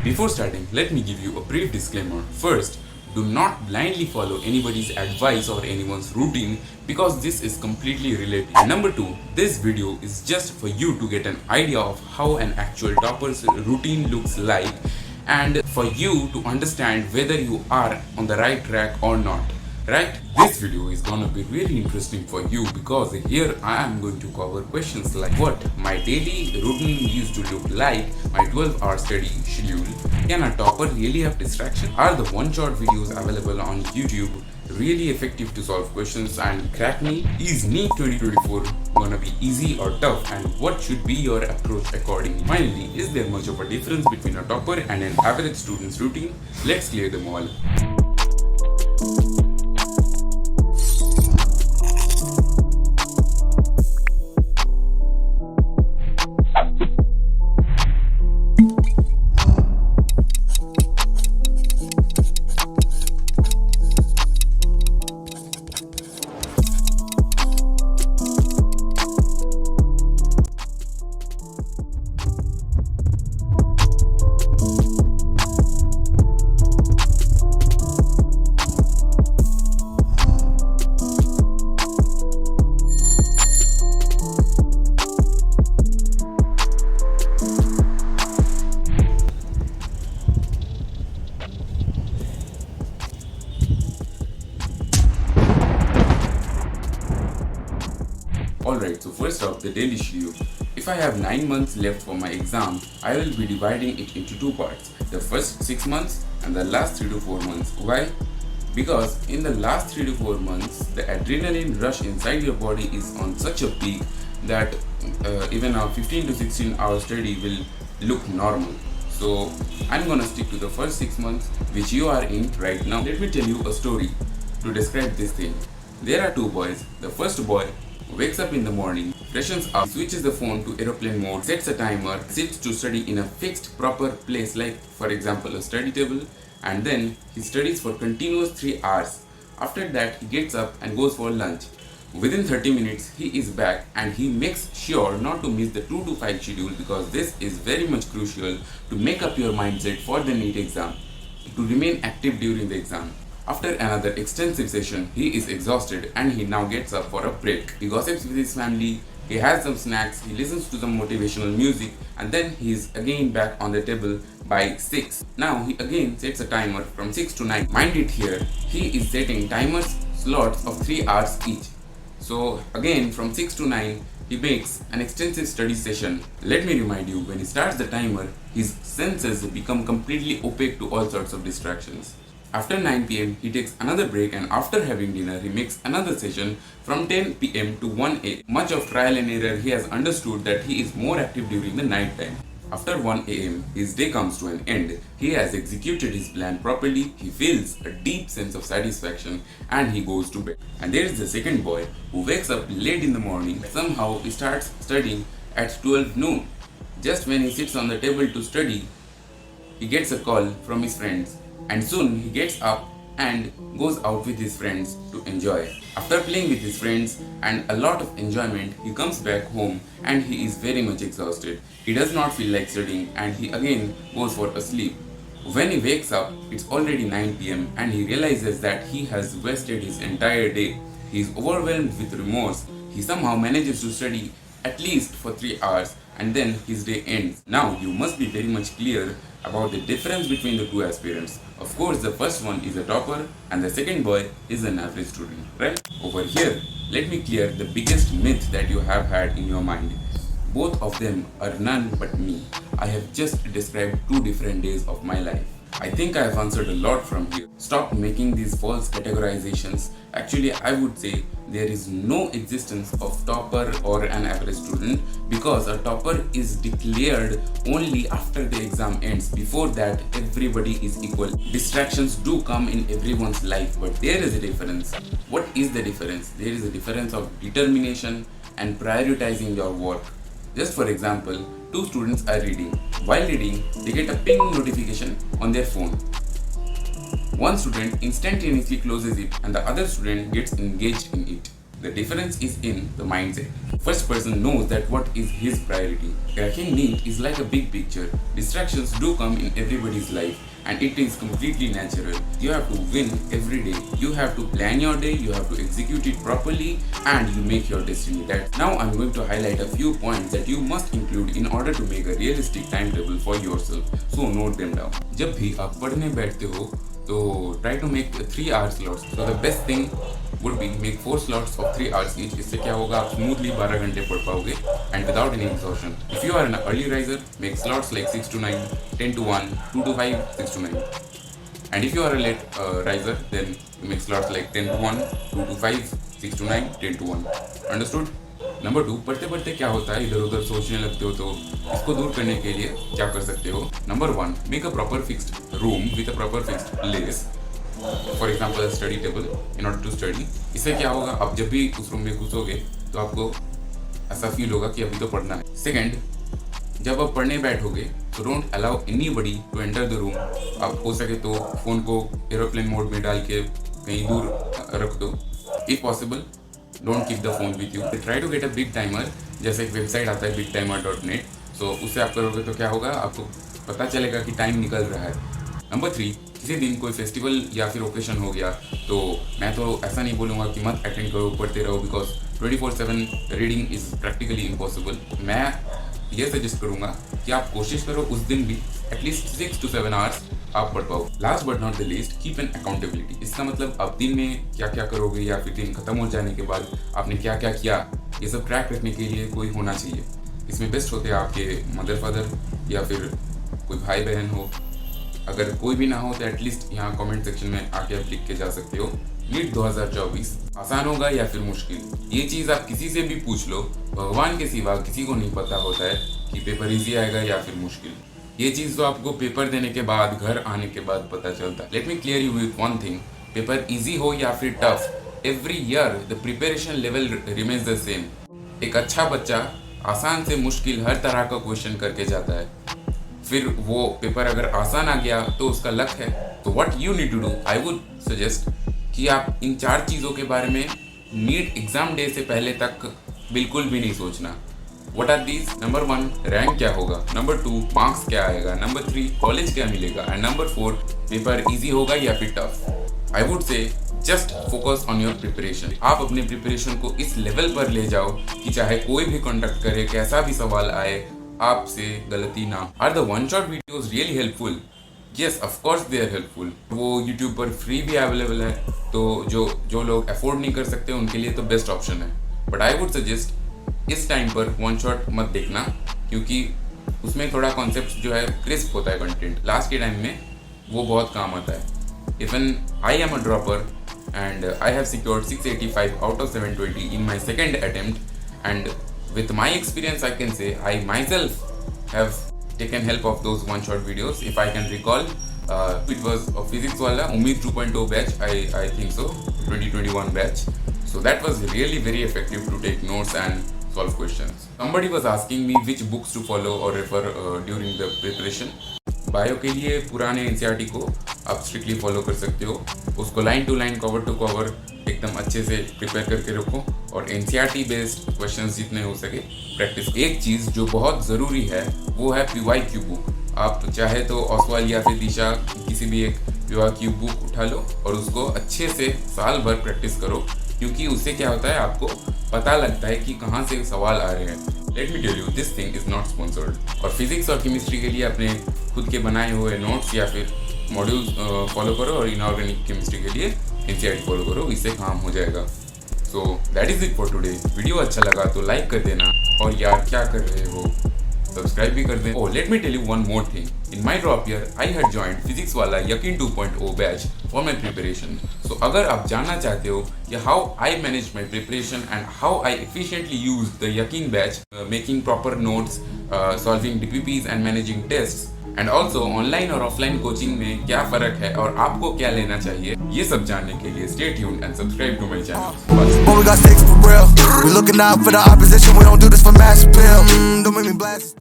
Before starting, let me give you a brief disclaimer. First, do not blindly follow anybody's advice or anyone's routine because this is completely relative. And number two, this video is just for you to get an idea of how an actual topper's routine looks like and for you to understand whether you are on the right track or not. Right? This video is gonna be really interesting for you because here I am going to cover questions like what my daily routine used to look like, my 12-hour study schedule, can a topper really have distraction? Are the one-shot videos available on YouTube really effective to solve questions and crack me? Is Neet 2024 gonna be easy or tough, and what should be your approach accordingly? Finally, is there much of a difference between a topper and an average student's routine? Let's clear them all. Alright, so first off, the daily schedule. If I have 9 months left for my exam, I will be dividing it into two parts. The first 6 months and the last 3 to 4 months. Why? Because in the last 3 to 4 months, the adrenaline rush inside your body is on such a peak that even a 15 to 16 hour study will look normal. So I'm gonna stick to the first 6 months which you are in right now. Let me tell you a story to describe this thing. There are two boys. The first boy wakes up in the morning, freshens up, switches the phone to aeroplane mode, sets a timer, sits to study in a fixed proper place like for example a study table, and then he studies for continuous 3 hours. After that he gets up and goes for lunch. Within 30 minutes he is back and he makes sure not to miss the 2 to 5 schedule because this is very much crucial to make up your mindset for the NEET exam, to remain active during the exam. After another extensive session, he is exhausted and he now gets up for a break. He gossips with his family, he has some snacks, he listens to some motivational music, and then he is again back on the table by 6. Now he again sets a timer from 6 to 9. Mind it here, he is setting timers slots of 3 hours each. So again from 6 to 9, he makes an extensive study session. Let me remind you, when he starts the timer, his senses become completely opaque to all sorts of distractions. After 9 pm, he takes another break, and after having dinner, he makes another session from 10 pm to 1 am. Much of trial and error, he has understood that he is more active during the night time. After 1 am, his day comes to an end. He has executed his plan properly, he feels a deep sense of satisfaction, and he goes to bed. And there is the second boy who wakes up late in the morning. Somehow he starts studying at 12 noon. Just when he sits on the table to study, he gets a call from his friends. And soon he gets up and goes out with his friends to enjoy. After playing with his friends and a lot of enjoyment, he comes back home and he is very much exhausted. He does not feel like studying and he again goes for a sleep. When he wakes up, it's already 9 pm and he realizes that he has wasted his entire day. He is overwhelmed with remorse. He somehow manages to study at least for 3 hours and then his day ends. Now you must be very much clear about the difference between the two aspirants. Of course, the first one is a topper and the second boy is an average student, right? Over here, let me clear the biggest myth that you have had in your mind. Both of them are none but me. I have just described two different days of my life. I think I have answered a lot from here. Stop making these false categorizations. Actually, I would say there is no existence of topper or an average student because a topper is declared only after the exam ends. Before that, everybody is equal. Distractions do come in everyone's life, but there is a difference. What is the difference? There is a difference of determination and prioritizing your work. Just for example, two students are reading. While reading, they get a ping notification on their phone. One student instantaneously closes it and the other student gets engaged in it. The difference is in the mindset. First person knows that what is his priority. Cracking Neet is like a big picture. Distractions do come in everybody's life and it is completely natural. You have to win every day. You have to plan your day, you have to execute it properly and you make your destiny. That now I'm going to highlight a few points that you must include in order to make a realistic timetable for yourself. So note them down. जब भी आप पढ़ने बैठते हो तो try to make 3 hour slots. So the best thing would be make 4 slots of 3 hours each. इससे क्या होगा, आप स्मूथली 12 घंटे पढ़ पाओगे and without any exhaustion. If you are an early riser, make slots like 6 to 9, 10 to 1, 2 to 5, 6 to 9. And if you are a late riser, then you make slots like 10 to 1, 2 to 5, 6 to 9, 10 to 1. Understood? Number 2, पढ़ते पढ़ते क्या होता है, इधर उधर सोचने लगते हो, तो इसको दूर करने के लिए क्या कर सकते हो. Number 1, make a proper fixed room with a proper fixed place. For example study table in order to study. इससे क्या होगा, आप जब भी उस रूम में घुसोगे तो आपको ऐसा फील होगा कि अभी तो पढ़ना है. सेकेंड, जब आप पढ़ने बैठोगे तो don't allow anybody to enter the room. आप हो सके तो फ़ोन को एरोप्लेन मोड में डाल के कहीं दूर रख दो. If possible don't keep the phone with you. Try to get a big timer. जैसे एक वेबसाइट आता है bigtimer.net. सो उससे आप करोगे तो क्या होगा, आपको पता चलेगा कि टाइम निकल रहा है. नंबर 3, किसी दिन कोई फेस्टिवल या फिर ओकेशन हो गया तो मैं तो ऐसा नहीं बोलूँगा कि मत अटेंड करो, पढ़ते रहो, because 24/7 reading is practically impossible. मैं ये सजेस्ट करूँगा कि आप कोशिश करो उस दिन भी एटलीस्ट 6 to 7 आवर्स आप पढ़ पाओ. Last but not the least, keep an accountability. इसका मतलब आप दिन में क्या क्या करोगे या फिर दिन खत्म हो जाने के बाद आपने क्या क्या किया, ये सब ट्रैक रखने के लिए कोई होना चाहिए. इसमें बेस्ट होते हैं आपके मदर फादर या फिर कोई भाई बहन हो. अगर कोई भी ना हो तो एटलीस्ट यहाँ कमेंट सेक्शन में आके आप लिख के जा सकते हो. नीट 2024 आसान होगा या फिर मुश्किल, ये चीज़ आप किसी से भी पूछ लो, भगवान के सिवा किसी को नहीं पता होता है कि पेपर इजी आएगा या फिर मुश्किल. ये चीज़ तो आपको पेपर देने के बाद, घर आने के बाद पता चलता है. Let me clear you with one thing, paper easy हो या फिर tough, every year the preparation level remains the same. एक अच्छा बच्चा आसान से मुश्किल हर तरह का क्वेश्चन करके जाता है. फिर वो पेपर अगर आसान आ गया तो उसका लक है. तो what you need to do, I would suggest कि आप इन 4 चीज़ों के बारे में नीट एग्जाम डे से पहले तक बिल्कुल भी नहीं सोचना. What are these? Number 1, rank क्या होगा. नंबर 2, मार्क्स क्या आएगा. नंबर 3, कॉलेज क्या मिलेगा. एंड नंबर 4, पेपर इजी होगा या फिर tough. I would say just focus on your preparation. आप अपने प्रिपरेशन को इस लेवल पर ले जाओ कि चाहे कोई भी कंडक्ट करे, कैसा भी सवाल आए, आपसे गलती ना. Are the one shot videos really helpful? Yes, of course they are helpful. वो यूट्यूब पर फ्री भी अवेलेबल है, तो जो लोग अफोर्ड नहीं कर सकते उनके लिए तो बेस्ट ऑप्शन है. बट आई वुड सजेस्ट इस टाइम पर वन शॉट मत देखना, क्योंकि उसमें थोड़ा कॉन्सेप्ट जो है क्रिस्प होता है कंटेंट. लास्ट के टाइम में वो बहुत काम आता है. Even I am a dropper and I have secured 685 out of 720 in my second attempt, and with my experience I can say I myself have taken help of those one shot videos. If I can recall, it was a physics wala Umeed 2.0 batch, I think so, 2021 batch. So that was really very effective to take notes and solve questions. Somebody was asking me which books to follow or refer during the preparation. Bio के लिए पुराने NCERT को आप strictly follow कर सकते हो. उसको line to line, cover to cover एकदम अच्छे से प्रिपेयर करके रखो और एनसीईआरटी बेस्ड क्वेश्चंस जितने हो सके प्रैक्टिस. एक चीज़ जो बहुत ज़रूरी है वो है पीवाईक्यू बुक. आप चाहे तो ऑसवाल या फिर दिशा किसी भी एक पीवाईक्यू बुक उठा लो और उसको अच्छे से साल भर प्रैक्टिस करो, क्योंकि उससे क्या होता है आपको पता लगता है कि कहाँ से सवाल आ रहे हैं. Let me tell you, this thing is not sponsored. और फिजिक्स और केमिस्ट्री के लिए अपने खुद के बनाए हुए नोट्स या फिर मॉड्यूल्स फॉलो करो, और इनऑर्गेनिक केमिस्ट्री के लिए एनसीईआरटी फॉलो करो, इससे काम हो जाएगा. So that is it for today. Video अच्छा लगा तो लाइक कर देना, और यार क्या कर रहे हो, सब्सक्राइब भी कर दें. Oh, let me tell you one more thing. In my drop year, I had joined physics वाला यकीन 2.0 batch for my preparation. So अगर आप जानना चाहते हो कि how I manage my preparation and how I efficiently use the यकीन batch, making proper notes, solving DPPs and managing tests, and also online और offline coaching में क्या फर्क है और आपको क्या लेना चाहिए, ये सब जानने के लिए stay tuned and subscribe to my channel. But we got stakes for real. We looking out for the opposition. We don't do this for mass appeal. Don't make me blast.